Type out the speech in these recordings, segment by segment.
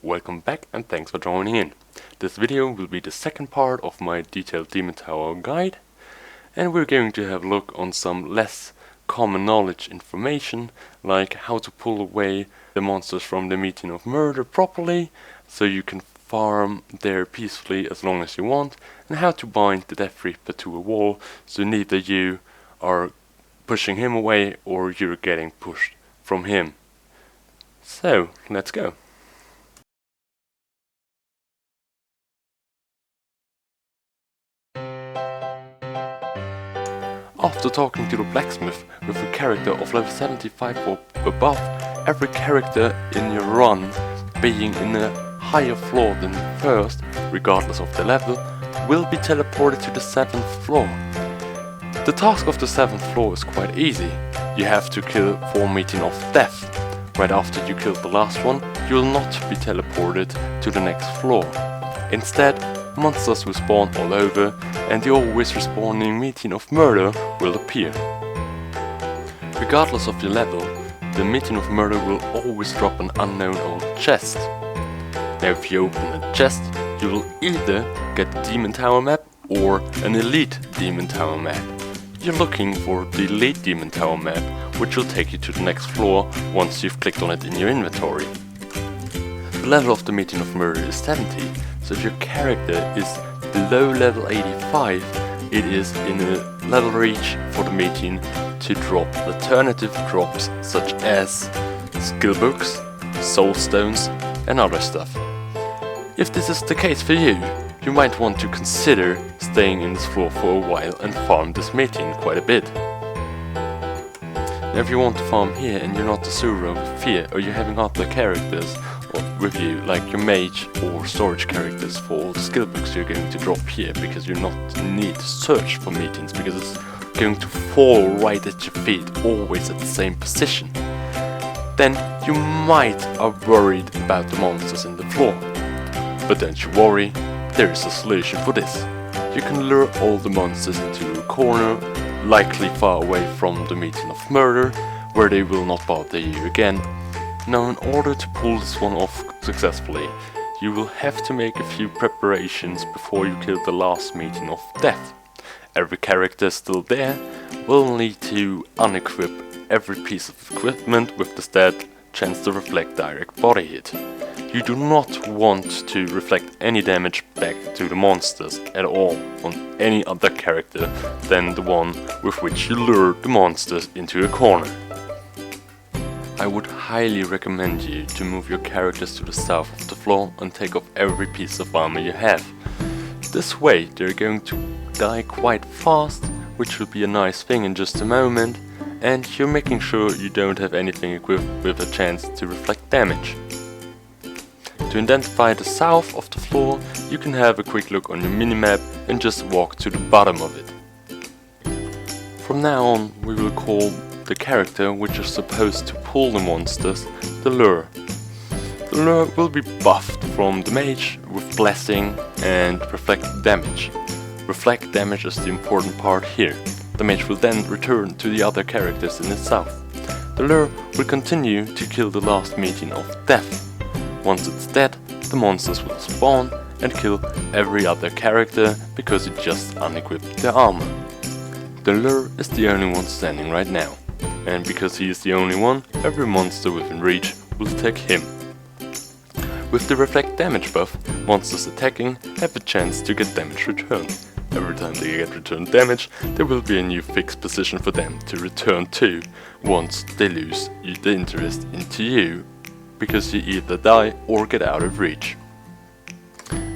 welcome back and thanks for joining in. This video will be the second part of my detailed Demon Tower guide, and we're going to have a look on some less common knowledge information, like how to pull away the monsters from the Metin of Murder properly, so you can farm there peacefully as long as you want, and how to bind the Death Reaper to a wall, so neither you are pushing him away or you're getting pushed from him. So, let's go. After talking to the Blacksmith with a character of level 75 or above, every character in your run being in a higher floor than the first, regardless of the level, will be teleported to the 7th floor. The task of the 7th floor is quite easy. You have to kill 4 Metin of Death. Right after you kill the last one, you will not be teleported to the next floor. Instead, monsters will spawn all over, and the always respawning Metin of Murder will appear. Regardless of your level, the Metin of Murder will always drop an unknown old chest. Now if you open a chest, you will either get the Demon Tower map or an Elite Demon Tower map. You're looking for the Elite Demon Tower map, which will take you to the next floor once you've clicked on it in your inventory. The level of the Metin of Murder is 70, so if your character is below level 85, it is in a level reach for the Metin to drop alternative drops such as skill books, soul stones and other stuff. If this is the case for you, you might want to consider staying in this floor for a while and farm this Metin quite a bit. Now if you want to farm here and you're not the Sura with fear, or you're having other characters with you, like your mage or storage characters for all the skill books you're going to drop here, because you're not in need to search for Metins, because it's going to fall right at your feet, always at the same position, then you might are worried about the monsters in the floor. But don't you worry, there is a solution for this. You can lure all the monsters into a corner, likely far away from the Metin of Murder, where they will not bother you again. Now, in order to pull this one off successfully, you will have to make a few preparations before you kill the last Metin of Death. Every character still there will need to unequip every piece of equipment with the stat chance to reflect direct body hit. You do not want to reflect any damage back to the monsters at all on any other character than the one with which you lure the monsters into a corner. I would highly recommend you to move your characters to the south of the floor and take off every piece of armor you have. This way they're going to die quite fast, which will be a nice thing in just a moment, and you're making sure you don't have anything equipped with a chance to reflect damage. To identify the south of the floor, you can have a quick look on your minimap and just walk to the bottom of it. From now on, we will call the character which is supposed to pull the monsters the lure. The lure will be buffed from the mage with blessing and reflect damage. Reflect damage is the important part here. The mage will then return to the other characters in the south. The lure will continue to kill the last Metin of Death. Once it's dead, the monsters will spawn and kill every other character because it just unequipped their armor. The lure is the only one standing right now, and because he is the only one, every monster within reach will attack him. With the reflect damage buff, monsters attacking have a chance to get damage returned. Every time they get returned damage, there will be a new fixed position for them to return to once they lose the interest into you, because you either die or get out of reach.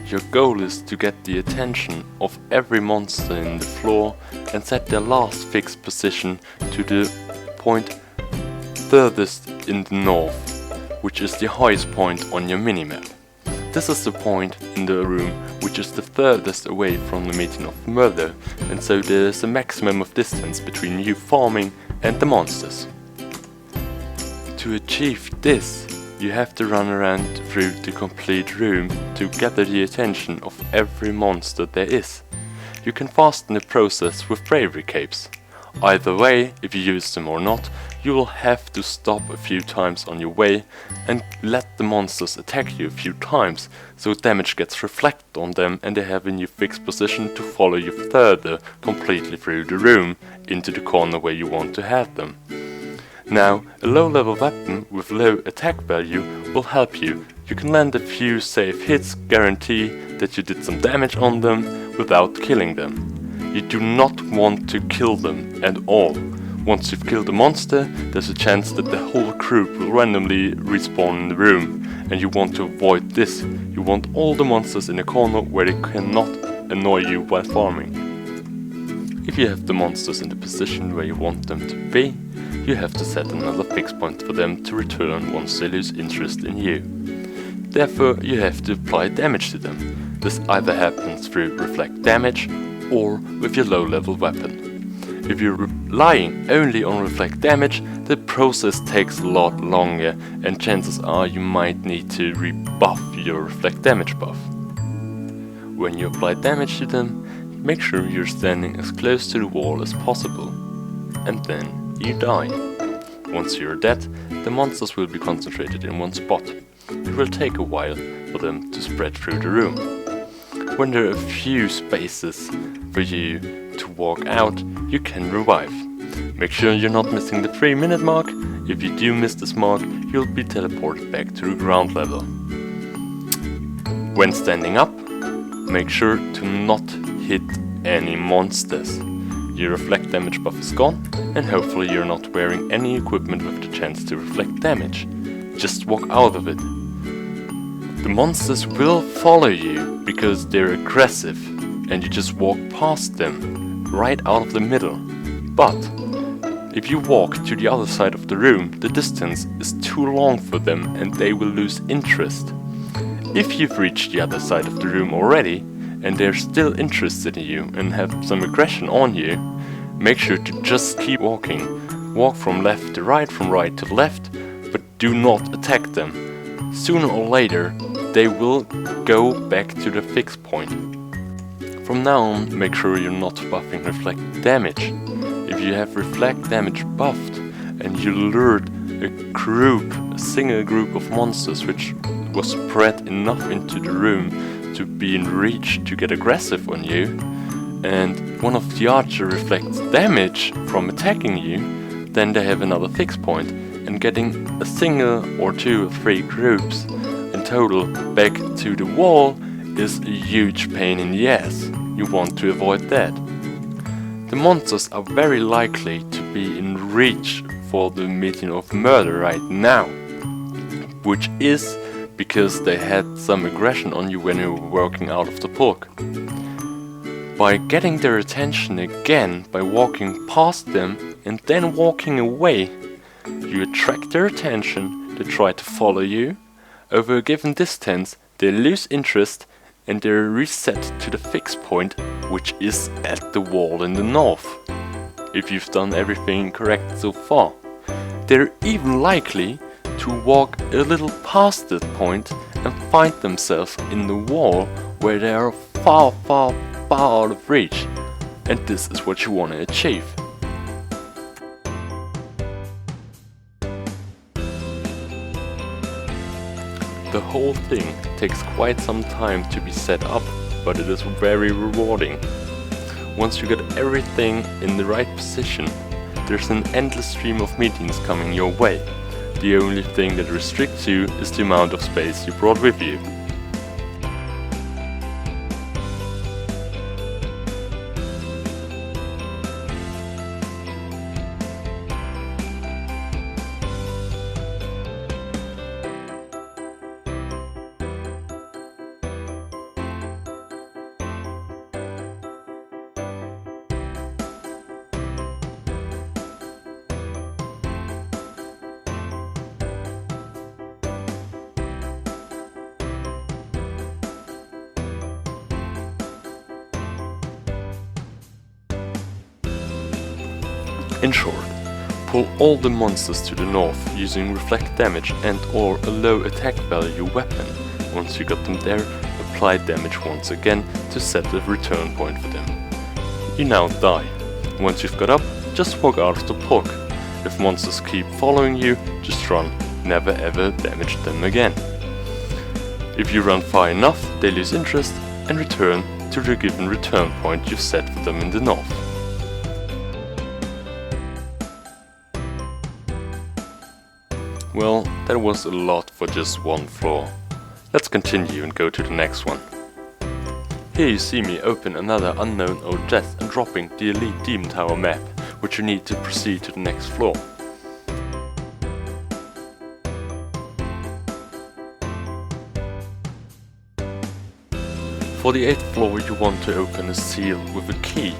Your goal is to get the attention of every monster in the floor and set their last fixed position to the point furthest in the north, which is the highest point on your minimap. This is the point in the room which is the furthest away from the Metin of Murder, and so there is a maximum of distance between you farming and the monsters. To achieve this, you have to run around through the complete room to gather the attention of every monster there is. You can fasten the process with bravery capes. Either way, if you use them or not, you will have to stop a few times on your way and let the monsters attack you a few times, so damage gets reflected on them and they have a new fixed position to follow you further completely through the room into the corner where you want to have them. Now, a low level weapon with low attack value will help you. You can land a few safe hits, guarantee that you did some damage on them without killing them. You do not want to kill them at all. Once you've killed a monster, there's a chance that the whole group will randomly respawn in the room, and you want to avoid this. You want all the monsters in a corner where they cannot annoy you while farming. If you have the monsters in the position where you want them to be, you have to set another fixed point for them to return once they lose interest in you. Therefore, you have to apply damage to them. This either happens through reflect damage or with your low level weapon. If you're relying only on reflect damage, the process takes a lot longer and chances are you might need to rebuff your reflect damage buff. When you apply damage to them, make sure you're standing as close to the wall as possible. And then you die. Once you're dead, the monsters will be concentrated in one spot. It will take a while for them to spread through the room. When there are a few spaces for you to walk out, you can revive. Make sure you're not missing the 3-minute mark. If you do miss this mark, you'll be teleported back to the ground level. When standing up, make sure to not hit any monsters. Your reflect damage buff is gone, and hopefully you're not wearing any equipment with the chance to reflect damage. Just walk out of it. The monsters will follow you because they're aggressive, and you just walk past them, right out of the middle. But if you walk to the other side of the room, the distance is too long for them and they will lose interest. If you've reached the other side of the room already, and they're still interested in you and have some aggression on you, make sure to just keep walking. Walk from left to right, from right to left, but do not attack them. Sooner or later, they will go back to the fixed point. From now on, make sure you're not buffing reflect damage. If you have reflect damage buffed and you lured a single group of monsters which was spread enough into the room to be in reach to get aggressive on you, and one of the archer reflects damage from attacking you, then they have another fixed point, and getting a single or 2 or 3 groups in total back to the wall is a huge pain in the ass. You want to avoid that. The monsters are very likely to be in reach for the Metin of Murder right now, which is because they had some aggression on you when you were working out of the book. By getting their attention again by walking past them and then walking away, you attract their attention, they try to follow you. Over a given distance, they lose interest and they're reset to the fixed point, which is at the wall in the north. If you've done everything correct so far. They're even likely to walk a little past that point and find themselves in the wall where they are far, far, far out of reach. And this is what you want to achieve. The whole thing takes quite some time to be set up, but it is very rewarding. Once you get everything in the right position, there's an endless stream of meetings coming your way. The only thing that restricts you is the amount of space you brought with you. In short, pull all the monsters to the north using reflect damage and or a low attack value weapon. Once you got them there, apply damage once again to set the return point for them. You now die. Once you've got up, just walk out of the pork. If monsters keep following you, just run. Never ever damage them again. If you run far enough, they lose interest and return to the given return point you've set for them in the north. Well, that was a lot for just one floor. Let's continue and go to the next one. Here you see me open another unknown old chest and dropping the Elite Demon Tower map, which you need to proceed to the next floor. For the 8th floor you want to open a seal with a key.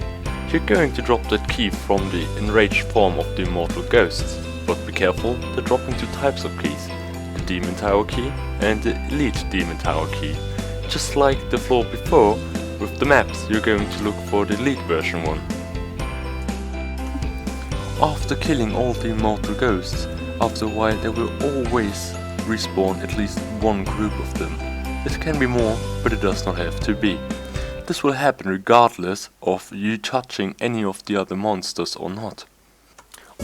You're going to drop that key from the enraged form of the immortal ghosts. But be careful, they're dropping two types of keys. The Demon Tower key and the Elite Demon Tower key. Just like the floor before, with the maps you're going to look for the Elite version one. After killing all the immortal ghosts, after a while there will always respawn at least one group of them. It can be more, but it does not have to be. This will happen regardless of you touching any of the other monsters or not.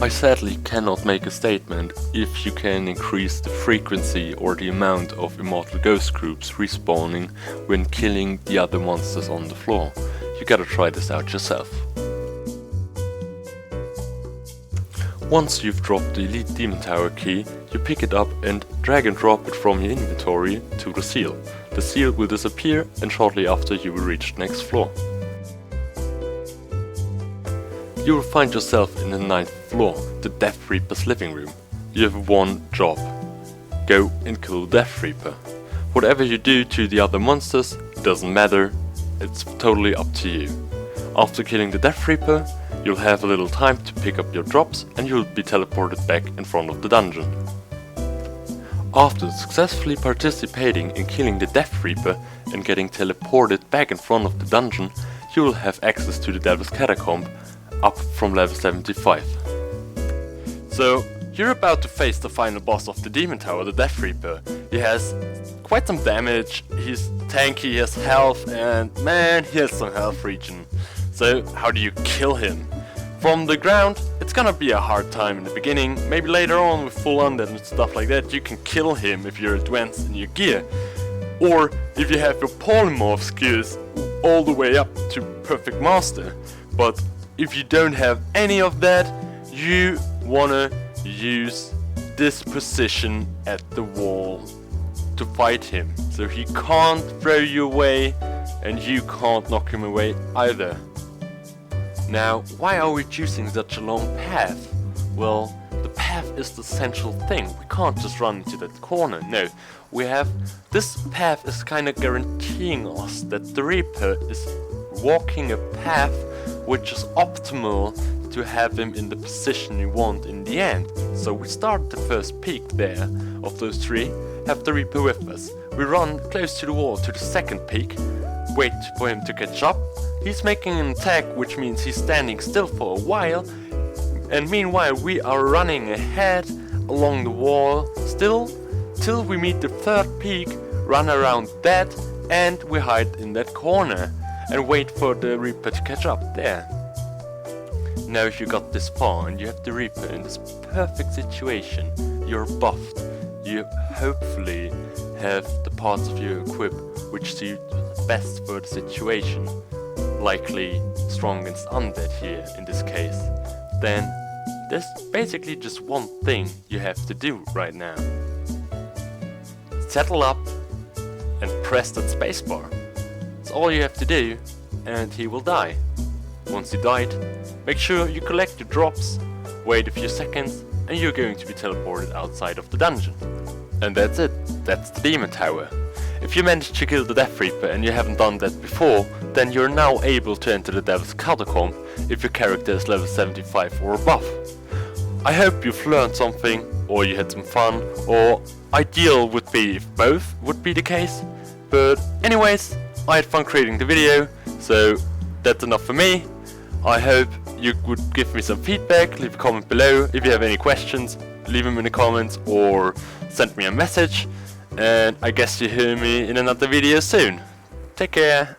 I sadly cannot make a statement if you can increase the frequency or the amount of immortal ghost groups respawning when killing the other monsters on the floor. You gotta try this out yourself. Once you've dropped the Elite Demon Tower key, you pick it up and drag and drop it from your inventory to the seal. The seal will disappear and shortly after you will reach the next floor. You will find yourself in the 9th floor, the Death Reaper's living room. You have one job. Go and kill Death Reaper. Whatever you do to the other monsters, it doesn't matter, it's totally up to you. After killing the Death Reaper, you'll have a little time to pick up your drops and you'll be teleported back in front of the dungeon. After successfully participating in killing the Death Reaper and getting teleported back in front of the dungeon, you will have access to the Devil's Catacomb up from level 75. So, you're about to face the final boss of the Demon Tower, the Death Reaper. He has quite some damage, he's tanky, he has health, and man, he has some health regen. So, how do you kill him? From the ground, it's gonna be a hard time in the beginning. Maybe later on with full undead and stuff like that, you can kill him if you're advanced in your gear. Or if you have your polymorph skills all the way up to Perfect Master. But if you don't have any of that, you wanna use this position at the wall to fight him. So he can't throw you away and you can't knock him away either. Now, why are we choosing such a long path? Well, the path is the essential thing. We can't just run into that corner, no. This path is kinda guaranteeing us that the Reaper is walking a path which is optimal to have him in the position we want in the end. So we start the first peak there of those three, have the Reaper with us. We run close to the wall to the second peak, wait for him to catch up. He's making an attack, which means he's standing still for a while, and meanwhile we are running ahead along the wall still till we meet the third peak, run around that, and we hide in that corner and wait for the Reaper to catch up there. Now if you got this far and you have the Reaper in this perfect situation, you're buffed, you hopefully have the parts of your equip which suit best for the situation. Likely strong against undead here in this case, then there's basically just one thing you have to do right now. Settle up and press that spacebar. That's all you have to do and he will die. Once he died, make sure you collect your drops, wait a few seconds and you're going to be teleported outside of the dungeon. And that's it, that's the Demon Tower. If you managed to kill the Death Reaper and you haven't done that before, then you're now able to enter the Devil's Catacomb if your character is level 75 or above. I hope you've learned something, or you had some fun, or ideal would be if both would be the case. But anyways, I had fun creating the video, so that's enough for me. I hope you would give me some feedback, leave a comment below. If you have any questions, leave them in the comments or send me a message. And I guess you hear me in another video soon. Take care.